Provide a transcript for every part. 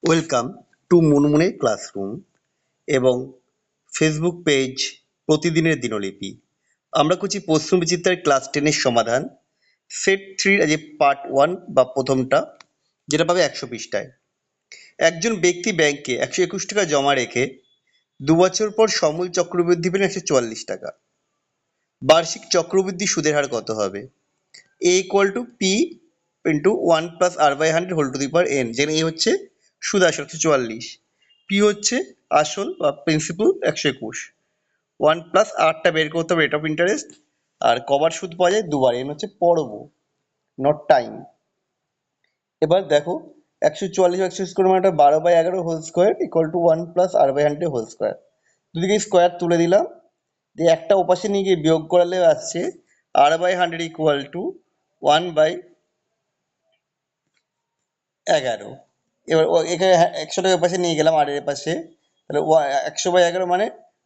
Welcome to মুনমুনের classroom এবং Facebook page প্রতিদিনের দিনলিপি। আমরা করছি প্রশ্নবিচিত্রার ক্লাস 10-এর সমাধান, সেট 3 আজ পার্ট 1 বা প্রথমটা, যেটা পাবে 100 পৃষ্ঠায়। একজন ব্যক্তি ব্যাংকে 121 টাকা জমা রেখে 2 বছর পর সমূল চক্রবৃদ্ধি পেলেন 144 টাকা। বার্ষিক চক্রবৃদ্ধি সুদের হার কত হবে? a equal to p into 1 plus r by 100 whole to the power n, যেখানে a হচ্ছে সুদ আসল 144, p হচ্ছে আসল বা প্রিন্সিপাল 121, 1 প্লাস আরটা বের করতে হবে রেট অফ ইন্টারেস্ট, আর কবার সুদ পাওয়া যায় দুবার, n হচ্ছে পর্ব নট টাইম। এবার দেখো 144 1 মানে 12/11 whole square equal to 1 plus r by 100 whole square. দুদিকে স্কোয়ার তুলে দিলাম, দিয়ে একটা ওপাশে নিয়ে গিয়ে বিয়োগ করালে আসছে r by 100 ইকুয়াল টু 1/11। এবার এখানে 100 টাকা পাশে নিয়ে গেলাম আর এর পাশে, তাহলে 100/11 মানে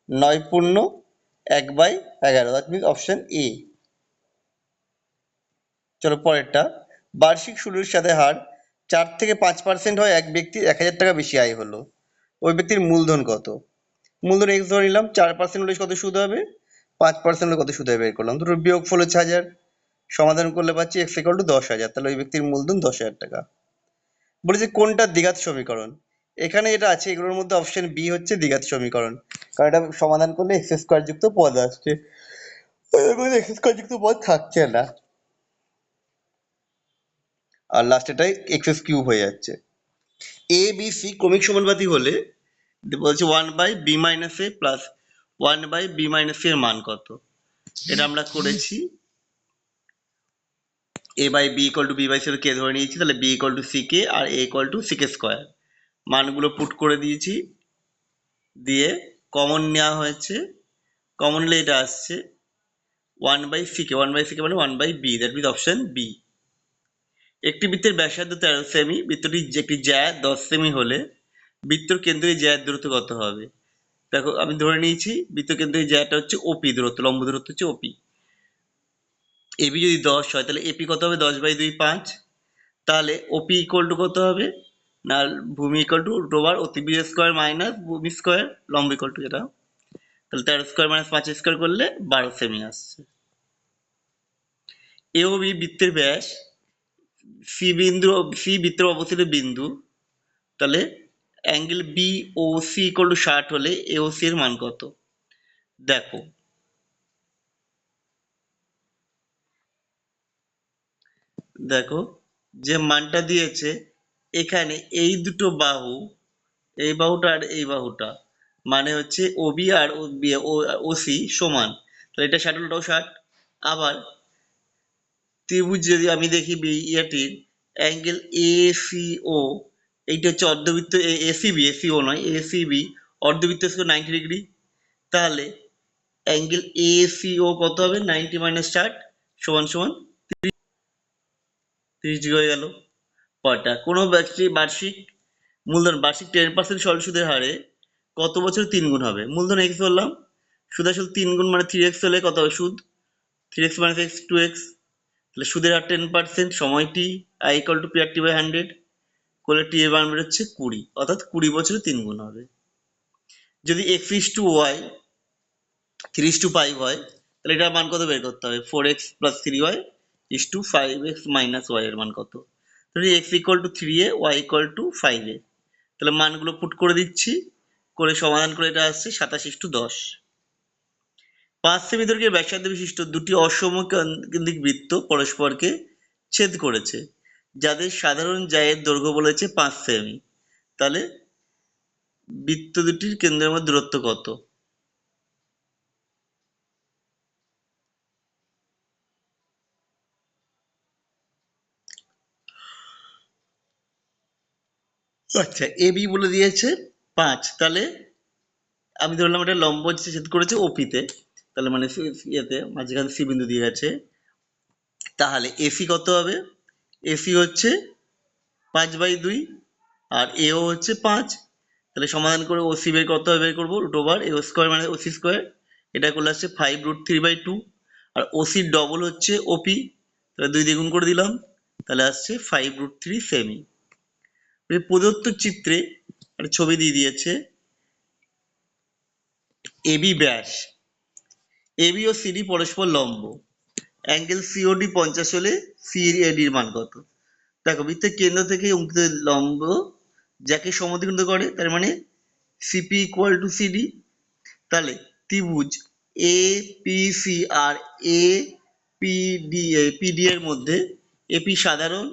9×1/11, দ্যাট মিনস অপশন এ। চলো পরেরটা, বার্ষিক সুদের সাথে হার 4 থেকে 5% হয় এক ব্যক্তির 1000 টাকা বেশি আয় হলো, ওই ব্যক্তির মূলধন কত? মূলধন এক্স ধরে নিলাম, 4% হলে কত সুদ হবে, 5% হলে কত সুদ হবে বের করলাম, দুটোর বিয়োগফল হচ্ছে 1000, সমাধান করলে পাচ্ছি এক্স ইকুয়াল টু 10,000, তাহলে ওই ব্যক্তির মূলধন 10,000 টাকা। বলেছে কোনটা দ্বিঘাত সমীকরণ? এখানে যেটা আছে এগুলোর মধ্যে অপশন বি হচ্ছে দ্বিঘাত সমীকরণ, কারণ এটা সমাধান করলে এক্স স্কোয়ার যুক্ত পদ আসছে, এক্স স্কোয়ার যুক্ত পদ থাকছে না, আর লাস্টেটাই এক্স কিউব হয়ে যাচ্ছে। এ বি সি ক্রমিক সমানুপাতি হলে বলছে 1/b মাইনাস এ প্লাস 1/b মাইনাস এর মান কত? এটা আমরা করেছি, a by B equal to B by C কে ধরে নিয়েছি, তাহলে বি ইকুয়াল টু সি কে আর এ ইকুয়াল টু সি কে স্কোয়ার। মানগুলো পুট করে দিয়েছি, দিয়ে কমন নেওয়া হয়েছে, কমন নিলে এটা আসছে 1/c-কে, 1/c-কে মানে 1/b, that means option B. একটি বৃত্তের ব্যাসার্ধ 13 সেমি, বৃত্তটি একটি জ্যা 10 সেমি হলে বৃত্তর কেন্দ্রে জ্যার দূরত্ব কত হবে? দেখো আমি ধরে নিয়েছি বৃত্ত কেন্দ্রে জ্যাটা হচ্ছে ওপি দূরত্ব, লম্ব দূরত্ব হচ্ছে ওপি। এবি যদি 10 হয় তাহলে এপি কত হবে? 10/2 5। তাহলে ওপি ইকুয়াল টু কত হবে না, ভূমি ইকুয়াল টু √, অতিভুজ স্কোয়ার মাইনাস ভূমি স্কোয়ার, লম্ব ইকুয়াল টু যেটা, তাহলে 13 স্কোয়ার মাইনাস 5 স্কোয়ার করলে 12 সেমি আসছে। এ ও বি বৃত্তের ব্যাস, সি বৃত্তের অবস্থিত বিন্দু, তাহলে অ্যাঙ্গেল বি ও সি ইকুয়াল টু 60 হলে এ ও সি এর মান কত? দেখো দেখো যে মানটা দিয়েছে এখানে, এই দুটো বাহু, এই বাহুটা আর এই বাহুটা মানে হচ্ছে ওবি আর ওসি সমান, তাহলে এটা 60 ওটাও 60। আবার ত্রিভুজ যদি আমি দেখি ইয়েটির অ্যাঙ্গেল এ সি ও, এইটা হচ্ছে অর্ধবৃত্ত, এসিবি, এসিও নয় এসিবি, অর্ধবৃত্ত 90 ডিগ্রি, তাহলে অ্যাঙ্গেল এ সি ও কত হবে? 90 মাইনাস 60 সমান সমান 30 ডিগ্রি হয়ে গেল। পরটা, কোনো বার্ষিক মূলধন বার্ষিক 10% সরল সুদের হারে কত বছর 3 গুণ হবে? মূলধন এক্স বললাম, সুদ আসল 3 গুণ মানে 3x হলে কত হবে সুদ? 3x মাইনাস এক্স 2x, তাহলে সুদের হার 10%, সময় T, I equal to P R T by 100 করলে টি এর মান বেরোচ্ছে 20, অর্থাৎ 20 বছরে 3 গুণ হবে। যদি x ইস টু ওয়াই 3:5 হয় তাহলে এটার মান কত বের করতে হবে? 4x plus 3y is to 5x minus Y এর মান কত? তাহলে x equal to 3a, y equal to 5a, তাহলে মানগুলো পুট করে দিচ্ছি, করে সমাধান করে এটা আসছে 27:10। 5 সেমি দৈর্ঘ্যের ব্যাসার্ধ বিশিষ্ট দুটি অসমকেন্দ্রিক বৃত্ত পরস্পরকে ছেদ করেছে, যাদের সাধারণ জ্যায়ের দৈর্ঘ্য বলেছে 5 সেমি, তাহলে বৃত্ত দুটির কেন্দ্রের মধ্যে দূরত্ব কত? আচ্ছা, এ বি বলে দিয়েছে 5, তাহলে আমি ধরলাম এটা লম্ব ছেদ করেছে ওপিতে, তাহলে মানে ইয়েতে মাঝখানে সি বিন্দু দিয়ে গেছে, তাহলে এসি কত হবে? এসি হচ্ছে 5/2 আর এও হচ্ছে 5, তাহলে সমাধান করে ওসি বের করতে হবে, বের করবো √, এ স্কোয়ার মানে ওসি স্কোয়ার, এটা করলে আসছে 5√3/2, আর ওসির ডবল হচ্ছে ওপি, তাহলে 2 দিয়ে গুণ করে দিলাম, তাহলে আসছে 5√3 সেমি। প্রদত্ত চিত্রে একটা ছবি দিয়ে দিয়েছে এবি ব্যাস, এবি ও সিডি পরস্পর লম্ব, অ্যাঙ্গেল সিওডি 50 হলে সিএডির মান কত? দেখো বৃত্তের কেন্দ্র থেকে অঙ্কিত লম্ব যাকে সমদ্বিখণ্ডিত করে, তার মানে সিপি ইকুয়াল টু সিডি। তাহলে ত্রিভুজ এ পি সি আর এ পিডি এর মধ্যে এপি সাধারণ,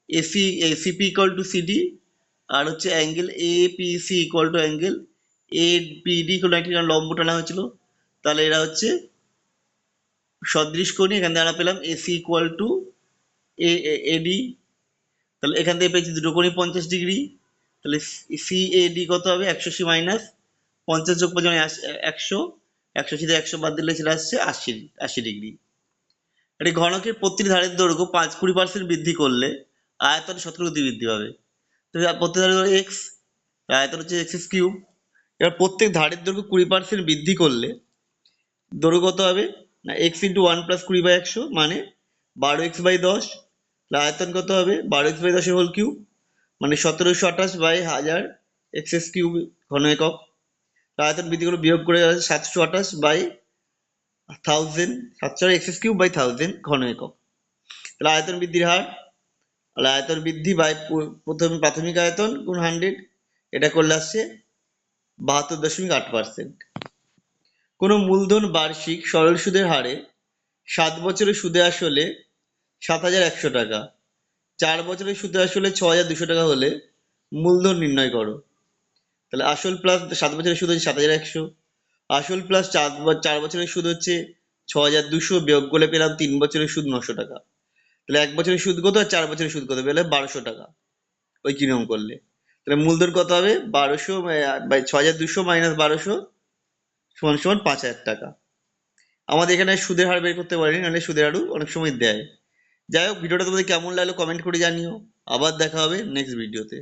AC CP equal to CD, আর হচ্ছে angle A P C equal to angle A PD কোনো একটি লম্ব টানা হয়েছিল। তাহলে এরা হচ্ছে সদৃশ কোণী। এখান থেকে আমরা পেলাম এসি ইকুয়াল টু এডি। তাহলে এখান থেকে পেয়েছি দুটো কোণই 50 ডিগ্রি। তাহলে সিএডি কত হবে? 180 মাইনাস 50 যোগ 5 মানে 100, 180 থেকে 100 বাদ দিলে চলে আসছে 80 ডিগ্রি। একটি ঘনকের প্রতিটি ধারের দৈর্ঘ্য 20% বৃদ্ধি করলে আয়তন 17 বৃদ্ধি পাবে। প্রত্যেক ধারের এক্স, আয়তন হচ্ছে এক্স কিউব। এবার প্রত্যেক ধারের দৈর্ঘ্য 20% বৃদ্ধি করলে দৈর্ঘ্য কত হবে? না এক্স ইন্টু 1 প্লাস 20/100 মানে 12x/10। আয়তন কত হবে? 12x/10 হোল কিউব মানে 1728/1000 এক্স কিউব ঘন একক। আয়তন বৃদ্ধি করে বিয়োগ করে 728/1000, 700 এক্স কিউব বাই 1000 ঘন একক। তাহলে আয়তন বৃদ্ধির হার, তাহলে আয়তন বৃদ্ধি বাই প্রথমে প্রাথমিক আয়তন গুণ 100, এটা করলে আসছে 72.8%। কোনো মূলধন বার্ষিক সরল সুদের হারে 7 বছরের সুদে আসলে 7100 টাকা, 4 বছরের সুদে আসলে 6200 টাকা হলে মূলধন নির্ণয় করো। তাহলে আসল প্লাস 7 বছরের সুদ হচ্ছে 7100, আসল প্লাস 4 বছরের সুদ হচ্ছে 6200, বিয়োগ করে পেলাম 3 বছরের সুদ 900 টাকা। তাহলে 1 বছরের সুদ কত আর 4 বছরের সুদ কত পেলে? 1200 টাকা ওই কি নিয়ম করলে। তাহলে মূলধন কত হবে? 1200 বাই 6200 মাইনাস 1200 সমান সমান 5000 টাকা। আমাদের এখানে সুদের হার বের করতে পারিনি, নাহলে সুদের হারও অনেক সময় দেয়। যাই হোক, ভিডিওটা তোমাদের কেমন লাগলো কমেন্ট করে জানিও। আবার দেখা হবে নেক্সট ভিডিওতে।